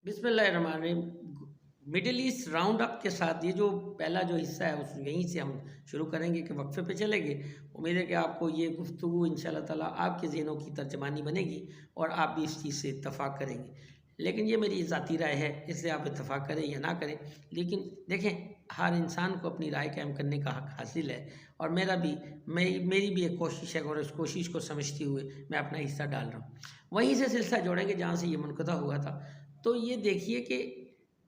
बिस्मिल्लाहिर्रहमानिर्रहीम। Middle east round up के साथ ये जो पहला जो हिस्सा है उस यहीं से हम शुरू करेंगे कि वक्फे पे चलेंगे। उम्मीद है कि आपको ये गुफ्तगू इंशाल्लाह ताला आपके ज़हनों की तर्जमानी बनेगी और आप भी इस चीज़ से इत्तफ़ाक़ करेंगे। लेकिन ये मेरी ज़ाती राय है, इससे आप इत्तफ़ाक़ करें या ना करें, लेकिन देखें हर इंसान को अपनी राय कायम करने का हक़ हासिल है और मेरी भी एक कोशिश है और इस कोशिश को समझते हुए मैं अपना हिस्सा डाल रहा हूँ। वहीं से सिलसिला जोड़ेंगे जहाँ से ये मुनक़ता हुआ था। तो ये देखिए कि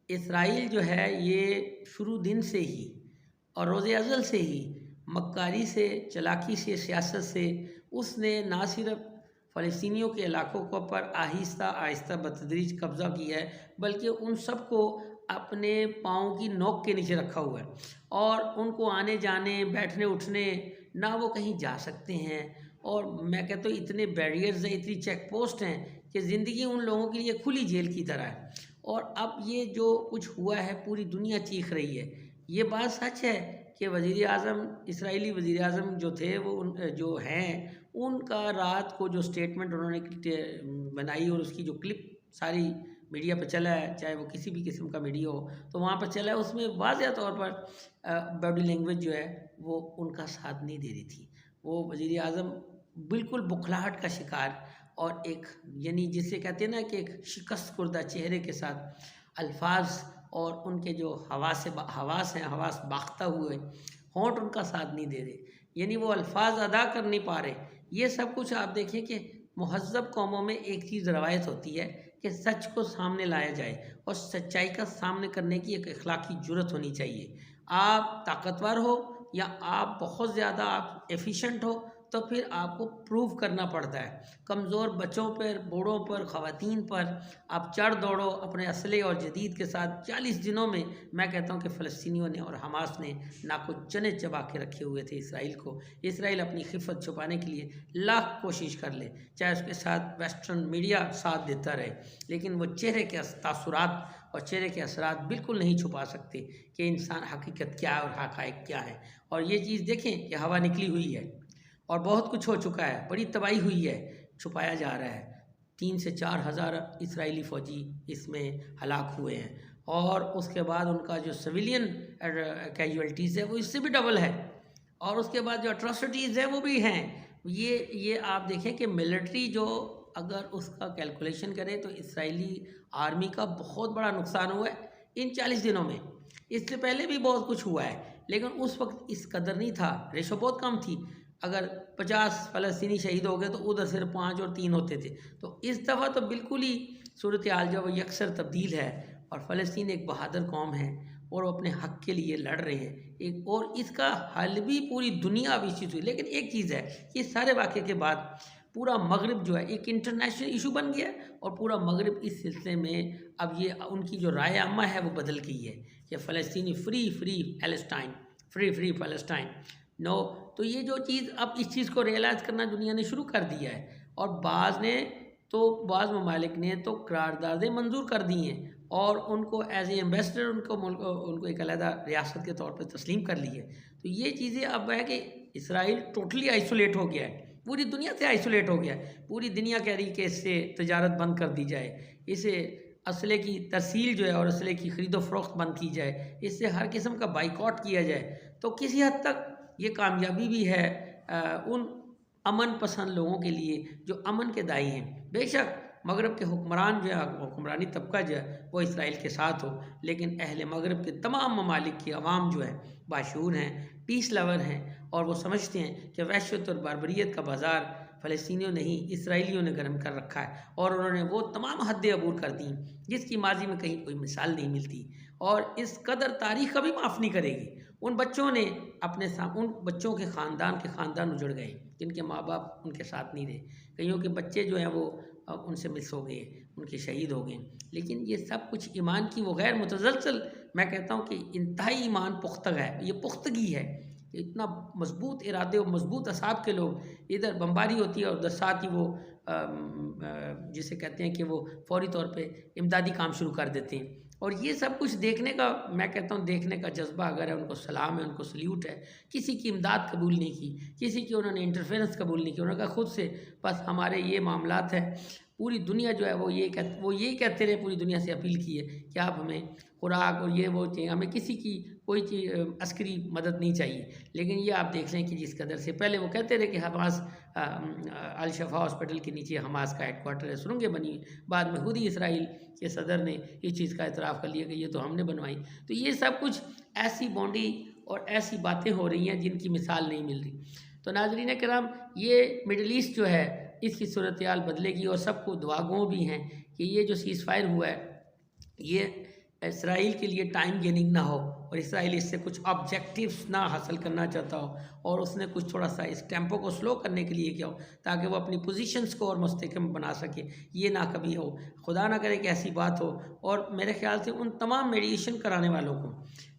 इसराइल जो है ये शुरू दिन से ही और रोज़ अज़ल से ही मक्कारी से, चालाकी से, सियासत से उसने ना सिर्फ फ़लस्तीनियों के इलाकों को पर आहिस्ता आहिस्ता बतदरीज कब्ज़ा किया है, बल्कि उन सब को अपने पाँव की नोक के नीचे रखा हुआ है और उनको आने जाने, बैठने उठने ना वो कहीं जा सकते हैं। और मैं कहता हूँ इतने बैरियर्स हैं, इतनी चेक पोस्ट हैं कि ज़िंदगी उन लोगों के लिए खुली जेल की तरह है। और अब ये जो कुछ हुआ है पूरी दुनिया चीख रही है। ये बात सच है कि इसराइली वज़ीर आज़म जो थे वो जो हैं उनका रात को जो स्टेटमेंट उन्होंने बनाई और उसकी जो क्लिप सारी मीडिया पर चला है, चाहे वो किसी भी किस्म का मीडिया हो, तो वहाँ पर चला है। उसमें वाज़ेह तौर पर बॉडी लैंग्वेज जो है वो उनका साथ नहीं दे रही थी। वो वज़ीर आज़म बिल्कुल बुखलाहट का शिकार और एक यानी जिसे कहते हैं ना कि एक शिकस्त कुर्दा चेहरे के साथ अल्फाज और उनके जो हवास बाख्ता हुए होंठ उनका साथ नहीं दे रहे, यानी वो अल्फाज अदा कर नहीं पा रहे। ये सब कुछ आप देखिए कि महज़्ज़ब कौमों में एक चीज़ रवायत होती है कि सच को सामने लाया जाए और सच्चाई का सामने करने की एक अखलाकी जुर्रत होनी चाहिए। आप ताकतवर हो या आप बहुत ज़्यादा आप एफिशिएंट हो तो फिर आपको प्रूव करना पड़ता है। कमज़ोर बच्चों पर, बूढ़ों पर, ख़वातीन पर आप चढ़ दौड़ो अपने असले और जदीद के साथ। 40 दिनों में मैं कहता हूँ कि फ़लस्तीनियों ने और हमास ने ना कुछ चने चबा के रखे हुए थे इसराइल को। इसराइल अपनी खिफ़त छुपाने के लिए लाख कोशिश कर ले, चाहे उसके साथ वेस्टर्न मीडिया साथ देता रहे, लेकिन वो चेहरे के तासुरात और चेहरे के असरात बिल्कुल नहीं छुपा सकते कि इंसान हकीकत क्या है और हक़ाइक़ क्या है। और ये चीज़ देखें कि हवा निकली हुई है और बहुत कुछ हो चुका है, बड़ी तबाही हुई है, छुपाया जा रहा है। 3 से 4 हज़ार इसराइली फ़ौजी इसमें हलाक हुए हैं और उसके बाद उनका जो सिविलियन कैजुअल्टीज़ है वो इससे भी डबल है और उसके बाद जो अट्रॉसिटीज़ है वो भी हैं। ये आप देखें कि मिलिट्री जो अगर उसका कैलकुलेशन करें तो इसराइली आर्मी का बहुत बड़ा नुकसान हुआ है इन 40 दिनों में। इससे पहले भी बहुत कुछ हुआ है, लेकिन उस वक्त इस कदर नहीं था, रेशो बहुत कम थी। अगर 50 फ़लस्तीनी शहीद हो गए तो उधर सिर्फ 5 और 3 होते थे। तो इस दफ़ा तो बिल्कुल ही सूरत हाल जो वो यकसर तब्दील है और फ़लस्तीन एक बहादुर कौम है और वो अपने हक़ के लिए लड़ रहे हैं। एक और इसका हल भी पूरी दुनिया अब इस चीज़ हुई। लेकिन एक चीज़ है कि इस सारे वाक़े के बाद पूरा मगरिब जो है एक इंटरनेशनल इशू बन गया और पूरा मगरिब इस सिलसिले में अब ये उनकी जो राय अम्मा है वो बदल गई है कि फ़लस्तीनी फ्री फ़लस्तीन नो। तो ये जो चीज़ अब इस चीज़ को रियलाइज़ करना दुनिया ने शुरू कर दिया है और बाज़ ममालिक ने तो करारदादें मंजूर कर दी हैं और उनको एज ए एम्बेसडर उनको एक अलहदा रियासत के तौर पर तस्लीम कर ली है। तो ये चीज़ें अब है कि इसराइल टोटली आइसोलेट हो गया है, पूरी दुनिया से आइसोलेट हो गया है। पूरी दुनिया कह रही कि इससे तजारत बंद कर दी जाए, इसे असले की तरसील जो है और असले की ख़रीदो फ़रोख्त बंद की जाए, इससे हर किस्म का बाइकॉट किया जाए। तो किसी हद तक ये कामयाबी भी है उन अमन पसंद लोगों के लिए जो अमन के दाई हैं। बेशक मगरब के हुक्मरान जो है, हुक्मरानी तबका जो है वो इसराइल के साथ हो, लेकिन अहले मगरब के तमाम ममालिक की अवाम जो है बाशऊर हैं, पीस लवर हैं और वो समझते हैं कि वहशत और बारबरियत का बाज़ार फ़लस्तीनियों ने ही इसराइलियों ने गर्म कर रखा है और उन्होंने वो तमाम हदें अबूर कर दी जिसकी माजी में कहीं कोई मिसाल नहीं मिलती और इस कदर तारीख़ कभी माफ़ नहीं करेगी। उन बच्चों ने उन बच्चों के ख़ानदान उजड़ गए जिनके माँ बाप उनके साथ नहीं रहे। कईयों के बच्चे जो हैं वो उनसे मिस हो गए, उनके शहीद हो गए। लेकिन ये सब कुछ ईमान की वो गैर मुतज़लसल मैं कहता हूँ कि इंतहाई ईमान पुख्ता है, ये पुख्तगी है। इतना मजबूत इरादे और मजबूत असाब के लोग इधर बमबारी होती है और उधर साथ ही वो जिसे कहते हैं कि वो फौरी तौर पे इमदादी काम शुरू कर देते हैं। और ये सब कुछ देखने का मैं कहता हूँ देखने का जज्बा अगर है, उनको सलाम है, उनको सल्यूट है। किसी की इमदाद कबूल नहीं की, किसी की उन्होंने इंटरफेरेंस कबूल नहीं की। उन्होंने कहा खुद से बस हमारे ये मामलात हैं पूरी दुनिया जो है वो यही कहते रहे, पूरी दुनिया से अपील की है कि आप हमें खुराक और ये वो चाहिए, हमें किसी की कोई चीज़ अस्करी मदद नहीं चाहिए। लेकिन ये आप देख लें कि जिस कदर से पहले वो कहते रहे कि हमास अल शफा हॉस्पिटल के नीचे हमास का हेडक्वार्टर है, सुरंगें बनी, बाद में खुद ही इसराइल के सदर ने इस चीज़ का इतराफ़ कर लिया कि ये तो हमने बनवाई। तो ये सब कुछ ऐसी बॉन्डी और ऐसी बातें हो रही हैं जिनकी मिसाल नहीं मिल रही। तो नाज़रीन किराम, ये मिडल ईस्ट जो है इसकी सूरत हाल बदलेगी और सबको दुआ गो भी हैं कि ये जो सीज़ फायर हुआ है ये इसराइल के लिए टाइम गेनिंग ना हो और इसराइल इससे कुछ ऑब्जेक्टिव्स ना हासिल करना चाहता हो और उसने कुछ थोड़ा सा इस टेम्पो को स्लो करने के लिए किया हो ताकि वो अपनी पोजीशंस को और मुस्तहकम बना सके। ये ना कभी हो, खुदा ना करे कि ऐसी बात हो। और मेरे ख्याल से उन तमाम मेडिएशन कराने वालों को,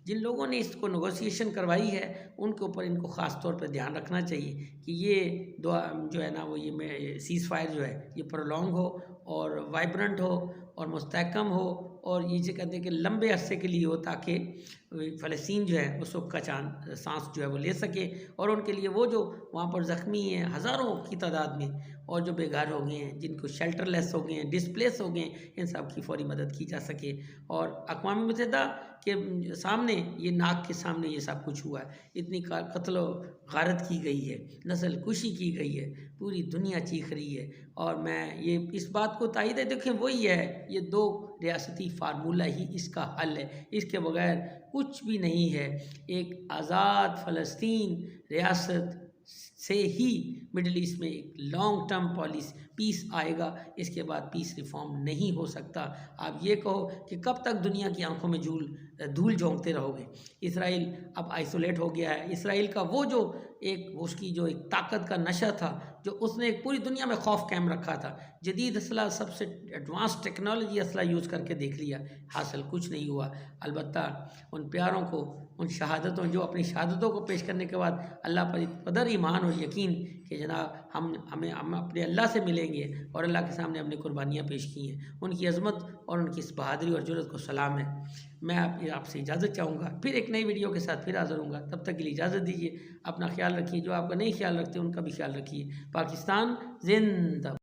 जिन लोगों ने इसको नेगोशिएशन करवाई है, उनके ऊपर इनको ख़ास तौर पर ध्यान रखना चाहिए कि ये दुआ जो है ना वो ये सीज़ फायर जो है ये प्रोलॉन्ग हो और वाइब्रेंट हो और मुस्तहकम हो और ये जो कहते हैं कि लंबे अरसे के लिए हो ताकि फ़लस्तीन जो है वो सुख का सांस जो है वो ले सके और उनके लिए वो जो वहाँ पर ज़ख्मी हैं हज़ारों की तादाद में और जो बेघर हो गए हैं, जिनको शेल्टरलेस हो गए हैं, डिस्प्लेस हो गए हैं, इन सब की फौरी मदद की जा सके। और अक़वाम मुत्तहिदा के सामने, ये नाक के सामने ये सब कुछ हुआ है, इतनी कत्ल गारत की गई है, नस्ल कुशी की गई है, पूरी दुनिया चीख रही है। और मैं ये इस बात को तायद है, देखें वही है, ये 2 रियासती फार्मूला ही इसका हल है, इसके बगैर कुछ भी नहीं है। एक आज़ाद फ़लस्तीन रियासत से ही मिडल ईस्ट में एक लॉन्ग टर्म पीस आएगा, इसके बाद पीस रिफॉर्म नहीं हो सकता। आप ये कहो कि कब तक दुनिया की आंखों में धूल झोंकते रहोगे। इसराइल अब आइसोलेट हो गया है। इसराइल का वो जो उसकी जो एक ताकत का नशा था, जो उसने एक पूरी दुनिया में खौफ कायम रखा था, जदीद असला, सबसे एडवांस टेक्नोलॉजी असला यूज़ करके देख लिया, हासिल कुछ नहीं हुआ। अलबत्ता उन प्यारों को, उन शहादतों, जो अपनी शहादतों को पेश करने के बाद अल्लाह पर कदर ईमान और यकीन कि जनाब हम अपने अल्लाह से मिलेंगे और अल्लाह के सामने अपनी कुर्बानियाँ पेश की हैं, उनकी अज़मत और उनकी इस बहादुरी और जुर्रत को सलाम है। मैं आपसे इजाज़त चाहूँगा, फिर एक नई वीडियो के साथ फिर हाज़िर होऊंगा। तब तक के लिए इजाज़त दीजिए। अपना ख्याल रखिए, जो आपका नहीं ख्याल रखते उनका भी ख्याल रखिए। पाकिस्तान जिंदा।